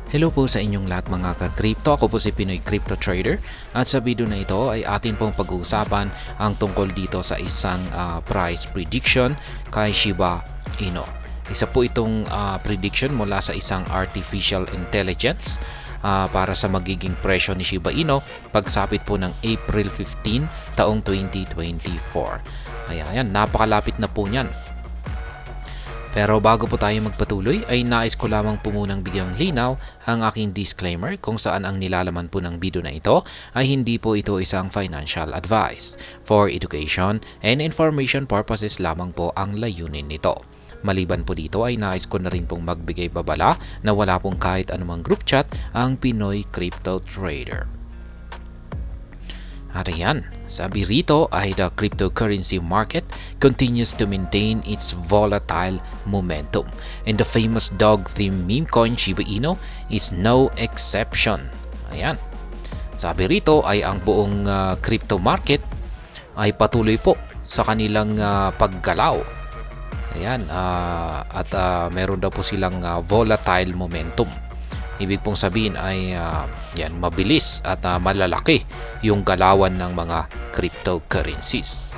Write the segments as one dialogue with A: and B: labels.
A: Hello po sa inyong lahat mga ka-crypto. Ako po si Pinoy Crypto Trader at sa video na ito ay atin pong pag-uusapan ang tungkol dito sa isang price prediction kay Shiba Inu. Isa po itong prediction mula sa isang artificial intelligence para sa magiging presyo ni Shiba Inu pagsapit po ng April 15 taong 2024. Kaya yan, napakalapit na po niyan. Pero bago po tayo magpatuloy ay nais ko lamang po munang bigyang linaw ang aking disclaimer kung saan ang nilalaman po ng video na ito ay hindi po ito isang financial advice. For education and information purposes lamang po ang layunin nito. Maliban po dito ay nais ko na rin pong magbigay babala na wala pong kahit anumang group chat ang Pinoy Crypto Trader. At ayan, sabi rito ay the cryptocurrency market continues to maintain its volatile momentum. And the famous dog-themed meme coin Shiba Inu is no exception. Ayan, sabi rito ay ang buong crypto market ay patuloy po sa kanilang paggalaw. Ayan, at meron daw po silang volatile momentum. Ibig pong sabihin ay yan, mabilis at malalaki yung galawan ng mga cryptocurrencies.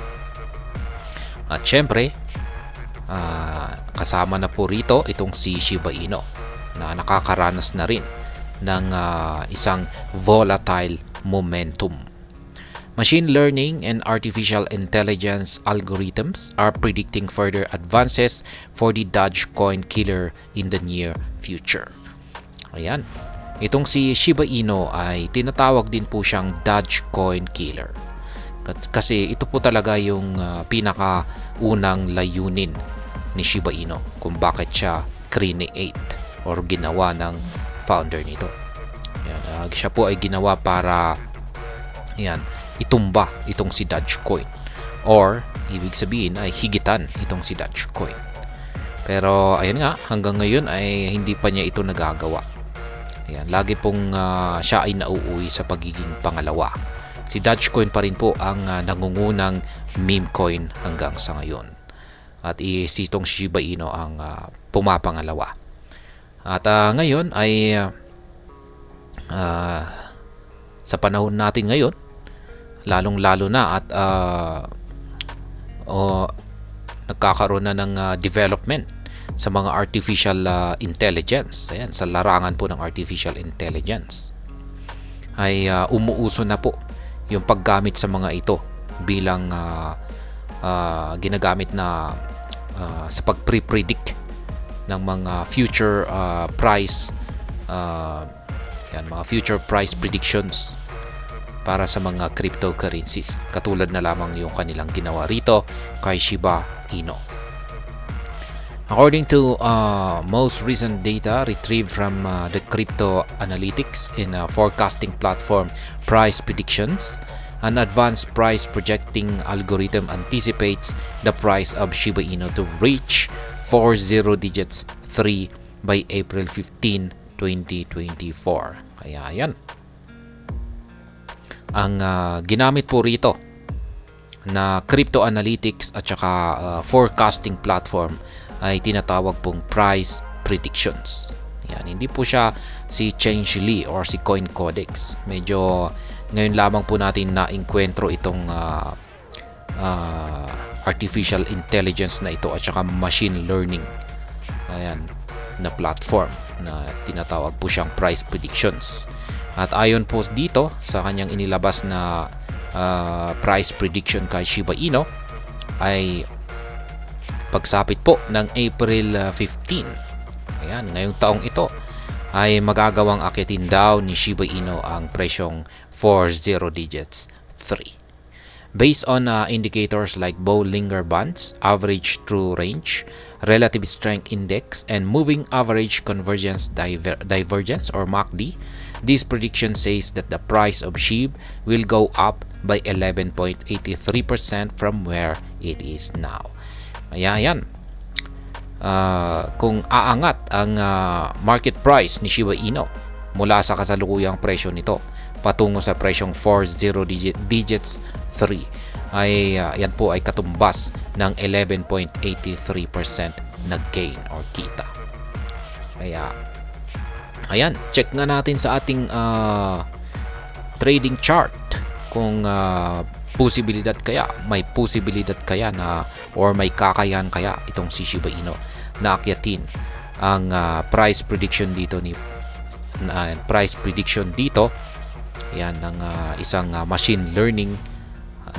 A: At syempre, kasama na po rito itong si Shiba Inu na nakakaranas na rin ng isang volatile momentum. Machine learning and artificial intelligence algorithms are predicting further advances for the Dogecoin killer in the near future. Ayan. Itong si Shiba Inu ay tinatawag din po siyang Dogecoin killer. Kasi ito po talaga yung pinakaunang layunin ni Shiba Inu kung bakit siya create or ginawa ng founder nito. Ayan, siya po ay ginawa para itumba itong si Dogecoin or ibig sabihin ay higitan itong si Dogecoin. Pero ayan nga, hanggang ngayon ay hindi pa niya ito nagagawa. Ayan, lagi pong siya ay nauuwi sa pagiging pangalawa. Si Dogecoin pa rin po ang nangungunang meme coin hanggang sa ngayon. At si itong Shiba Inu ang pumapangalawa. At ngayon ay sa panahon natin ngayon, lalong-lalo na at nagkakaroon na ng development sa mga artificial intelligence. Ayan, sa larangan po ng artificial intelligence ay umuuso na po yung paggamit sa mga ito bilang ginagamit na sa pag-predict ng mga future price mga future price predictions para sa mga cryptocurrencies, katulad na lamang yung kanilang ginawa rito kay Shiba Inu. According to most recent data retrieved from the crypto analytics and forecasting platform Price Predictions, an advanced price projecting algorithm anticipates the price of Shiba Inu to reach 40 digits 3 by April 15, 2024. Kaya yan. Ang ginamit po rito na crypto analytics at saka forecasting platform ay tinatawag pong price predictions. Yan, hindi po siya si Changelly or si CoinCodex. Medyo ngayon lamang po natin na-enkwentro itong artificial intelligence na ito at saka machine learning. Ayan, na platform na tinatawag po siyang price predictions. At ayon po dito sa kanyang inilabas na price prediction kay Shiba Inu ay pagsapit po ng April 15, ayan, ngayong taong ito ay magagawang akitin daw ni Shiba Inu ang presyong 40 digits 3. Based on indicators like Bollinger Bands, average true range, relative strength index, and moving average convergence divergence or MACD, this prediction says that the price of SHIB will go up by 11.83% from where it is now. Ayan. Kung aangat ang market price ni Shiba Inu mula sa kasalukuyang presyo nito patungo sa presyong 40 digits 3 ay yan po ay katumbas ng 11.83% na gain or kita. Kaya Ayan, check nga natin sa ating trading chart kung may posibilidad kaya na or may kakayahan kaya itong si Shiba Inu na akyatin ang price prediction dito yan ng isang machine learning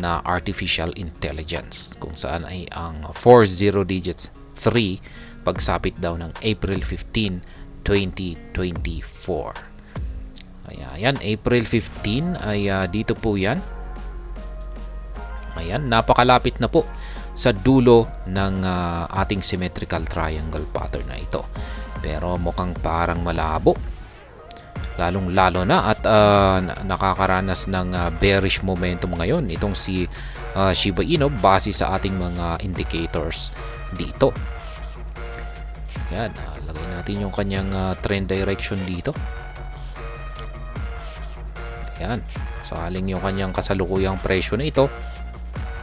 A: na artificial intelligence, kung saan ay ang 40 digits 3 pagsapit daw ng April 15, 2024. Ayan, April 15 ay dito po yan. Ayan, napakalapit na po sa dulo ng ating symmetrical triangle pattern na ito. Pero mukhang parang malabo. Lalong-lalo na at nakakaranas ng bearish momentum ngayon itong si Shiba Inu base sa ating mga indicators dito. Ayan, lagay natin yung kanyang trend direction dito. Ayan, saling yung kanyang kasalukuyang presyo na ito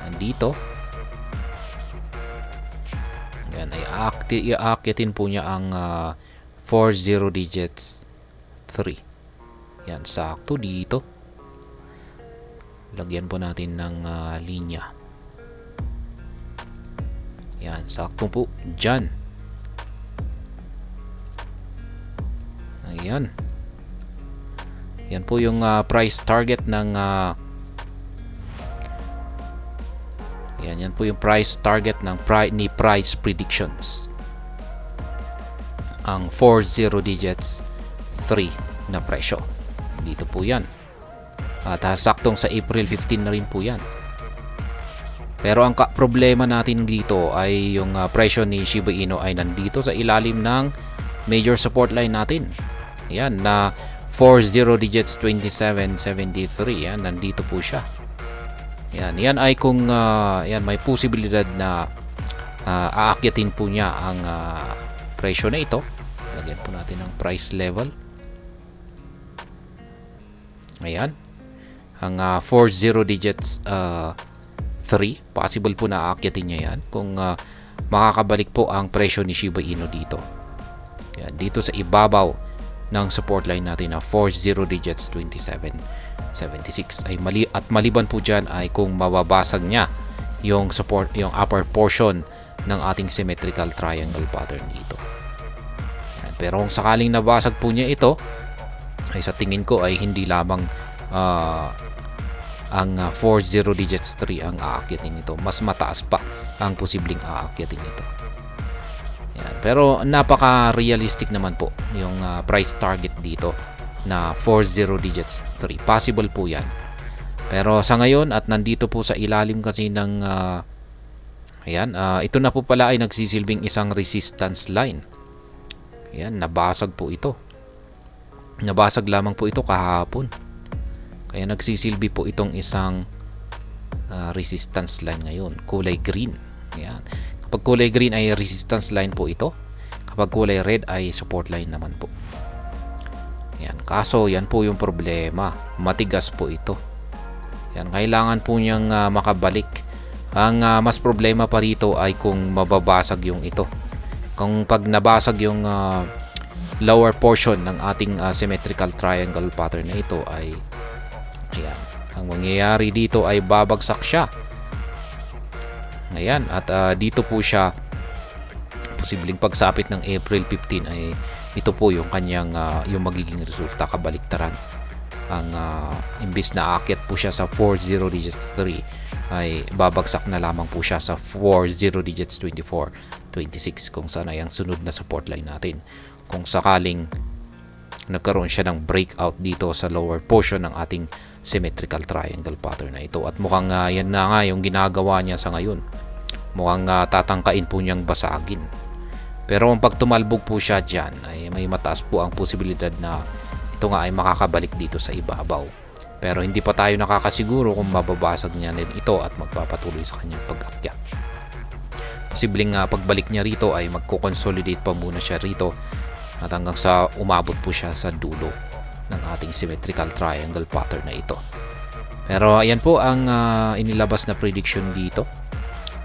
A: andito. Ayan, ay aakyatin po niya ang 40 digits 3. Yan, sakto dito. Lagyan po natin ng linya. Yan, sakto po dyan. Ayan. Yan po yung price target ng yan po yung price target ng price predictions. Ang 40 digits 3 na presyo. Dito po yan. At saktong sa April 15 na rin po yan. Pero ang problema natin dito ay yung presyo ni Shiba Inu ay nandito sa ilalim ng major support line natin. Yan, na 40 digits 2773. Yan, nandito po siya. Yan ay kung yan, may posibilidad na aakyatin po niya ang presyo na ito. Lagyan po natin ang price level. Ayan, ang 40 digits 3, possible po na aakyatin niya yan kung makakabalik po ang presyo ni Shiba Inu dito. Ayan, dito sa ibabaw ng support line natin na 40 digits 2776 ay maliban po dyan ay kung mababasag niya yung upper portion ng ating symmetrical triangle pattern dito. Ayan, pero kung sakaling nabasag po niya ito, ay sa tingin ko ay hindi lamang ang 40 digits 3 ang aakyatin nito, mas mataas pa ang posibleng aakyatin nito. Ayan, pero napaka-realistic naman po yung price target dito na 40 digits 3. Possible po yan. Pero sa ngayon at nandito po sa ilalim kasi ng ayan, ito na po pala ay nagsisilbing isang resistance line. Ayan, nabasag po ito. Nabasag lamang po ito kahapon. Kaya nagsisilbi po itong isang resistance line ngayon. Kulay green. Ayan. Kapag kulay green ay resistance line po ito. Kapag kulay red ay support line naman po. Ayan. Kaso yan po yung problema. Matigas po ito. Ayan. Kailangan po niyang makabalik. Ang mas problema pa rito ay kung mababasag yung ito. Kung pag nabasag yung lower portion ng ating symmetrical triangle pattern na ito ay ayan, ang mangyayari dito ay babagsak siya. Ayan, at dito po siya posibleng pagsapit ng April 15 ay ito po yung kanyang yung magiging resulta, kabaliktaran. Ang imbis na aakyat po siya sa 40 digits 3 ay babagsak na lamang po siya sa 40 digits 24 26 kung saan ay ang sunod na support line natin. Kung sakaling nagkaroon siya ng breakout dito sa lower portion ng ating symmetrical triangle pattern na ito. At mukhang yan na nga yung ginagawa niya sa ngayon. Mukhang tatangkain po niyang basagin. Pero kung pag tumalbog po siya dyan, ay may mataas po ang posibilidad na ito nga ay makakabalik dito sa ibabaw. Pero hindi pa tayo nakakasiguro kung mababasag niya din ito at magpapatuloy sa kanyang pag-akyat. Posibleng pagbalik niya rito ay magko-consolidate pa muna siya rito at hanggang sa umabot po siya sa dulo ng ating symmetrical triangle pattern na ito. Pero ayan po ang inilabas na prediction dito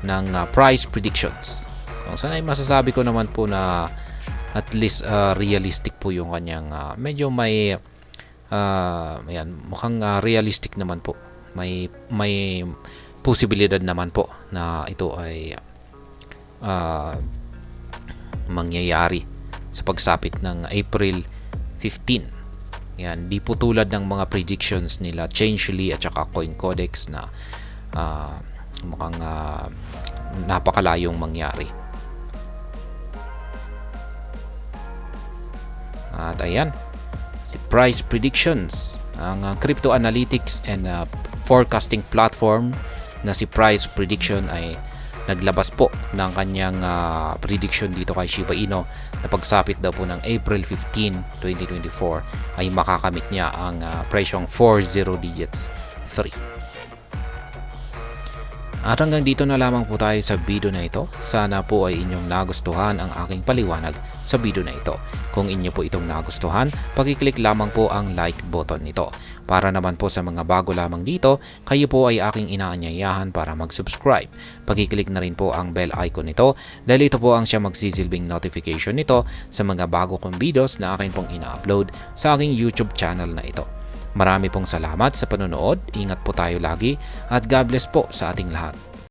A: ng price predictions. Kung saan ay masasabi ko naman po na at least realistic po yung kanyang medyo may ayan, mukhang realistic naman po. May posibilidad naman po na ito ay mangyayari sa pagsapit ng April 15. Yan, di po tulad ng mga predictions nila Changelly at saka CoinCodex na mukhang napakalayong mangyari. At ayan, si Price Predictions, ang crypto analytics and forecasting platform na si Price Prediction ay naglabas po ng kanyang prediction dito kay Shiba Inu na pagsapit daw po ng April 15, 2024 ay makakamit niya ang presyong 40 digits 3. At hanggang dito na lamang po tayo sa video na ito. Sana po ay inyong nagustuhan ang aking paliwanag sa video na ito. Kung inyo po itong nagustuhan, pag-click lamang po ang like button nito. Para naman po sa mga bago lamang dito, kayo po ay aking inaanyayahan para mag-subscribe. Pag-click na rin po ang bell icon nito dahil ito po ang siya magsisilbing notification nito sa mga bago kong videos na akin pong ina-upload sa aking YouTube channel na ito. Marami pong salamat sa panonood, ingat po tayo lagi at God bless po sa ating lahat.